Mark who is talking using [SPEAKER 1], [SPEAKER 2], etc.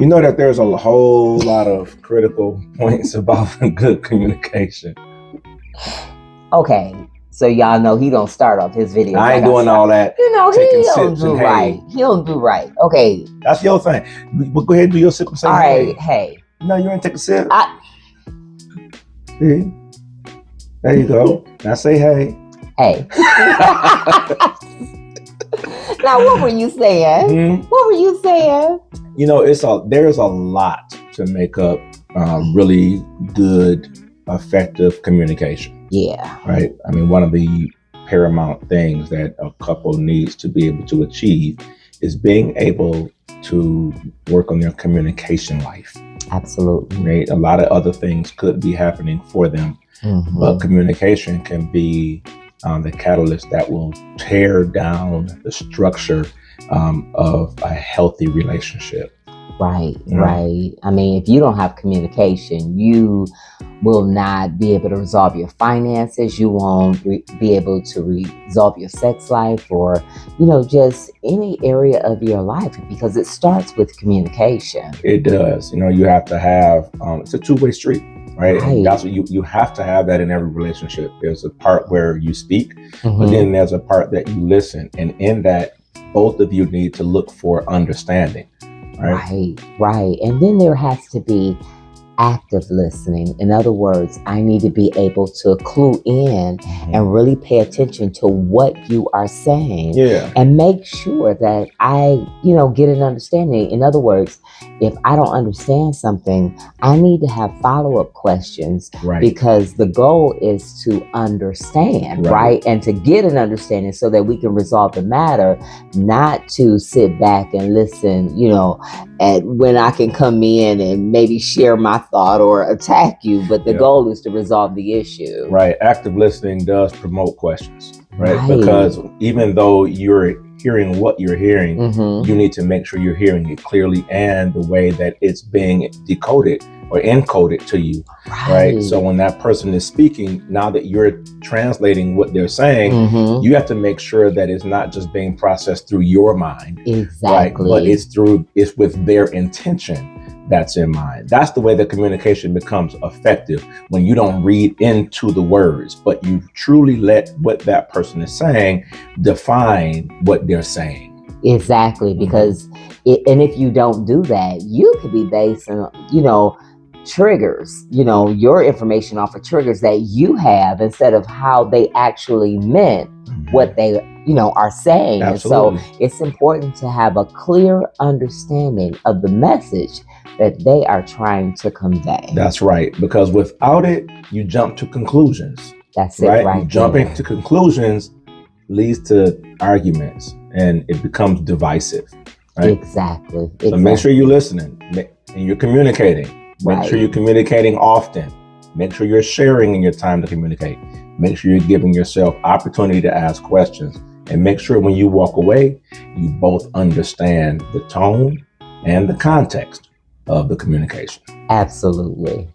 [SPEAKER 1] You know that there's a whole lot of critical points about good communication.
[SPEAKER 2] Okay, so y'all know he don't start off his video.
[SPEAKER 1] I ain't doing all that.
[SPEAKER 2] You know, he
[SPEAKER 1] taking
[SPEAKER 2] don't
[SPEAKER 1] sips
[SPEAKER 2] do
[SPEAKER 1] and
[SPEAKER 2] right.
[SPEAKER 1] hey.
[SPEAKER 2] He don't do right. Okay.
[SPEAKER 1] That's your thing. But go ahead and do your sip and say
[SPEAKER 2] All
[SPEAKER 1] hey.
[SPEAKER 2] right, hey.
[SPEAKER 1] No, you ain't take a sip.
[SPEAKER 2] See?
[SPEAKER 1] There you go. Now say hey.
[SPEAKER 2] Hey. Now, what were you saying?
[SPEAKER 1] Mm-hmm.
[SPEAKER 2] What were you saying?
[SPEAKER 1] You know, there's a lot to make up really good, effective communication.
[SPEAKER 2] Yeah.
[SPEAKER 1] Right. I mean, one of the paramount things that a couple needs to be able to achieve is being able to work on their communication life.
[SPEAKER 2] Absolutely.
[SPEAKER 1] Right. A lot of other things could be happening for them, but communication can be the catalyst that will tear down the structure of a healthy relationship.
[SPEAKER 2] Right, right. I mean, if you don't have communication, you will not be able to resolve your finances. You won't be able to resolve your sex life or, you know, just any area of your life, because it starts with communication.
[SPEAKER 1] It does. You know, you have to have, it's a two-way street. Right. And that's what you have to have that in every relationship. There's a part where you speak, but then there's a part that you listen. And in that, both of you need to look for understanding.
[SPEAKER 2] Right. And then there has to be active listening. In other words, I need to be able to clue in and really pay attention to what you are saying and make sure that I, you know, get an understanding. In other words, if I don't understand something, I need to have follow-up questions because the goal is to understand, right? And to get an understanding so that we can resolve the matter, not to sit back and listen, you know, and when I can come in and maybe share my thought or attack you, but the goal is to resolve the issue.
[SPEAKER 1] Right. Active listening does promote questions, right? Because even though you're hearing what you're hearing, you need to make sure you're hearing it clearly and the way that it's being decoded or encoded to you, right? So when that person is speaking, now that you're translating what they're saying, you have to make sure that it's not just being processed through your mind, right? But it's with their intention that's in mind. That's the way the communication becomes effective, when you don't read into the words, but you truly let what that person is saying define what they're saying.
[SPEAKER 2] Exactly, because and if you don't do that, you could be based on, you know, triggers, you know, your information off of triggers that you have instead of how they actually meant what they, you know, are saying.
[SPEAKER 1] Absolutely.
[SPEAKER 2] And so it's important to have a clear understanding of the message that they are trying to convey.
[SPEAKER 1] That's right, because without it, you jump to conclusions.
[SPEAKER 2] That's it, right?
[SPEAKER 1] Jumping to conclusions leads to arguments and it becomes divisive. Right?
[SPEAKER 2] Exactly.
[SPEAKER 1] So make sure you're listening and you're communicating. Make sure you're communicating often. Make sure you're sharing in your time to communicate. Make sure you're giving yourself opportunity to ask questions. And make sure when you walk away, you both understand the tone and the context of the communication.
[SPEAKER 2] Absolutely.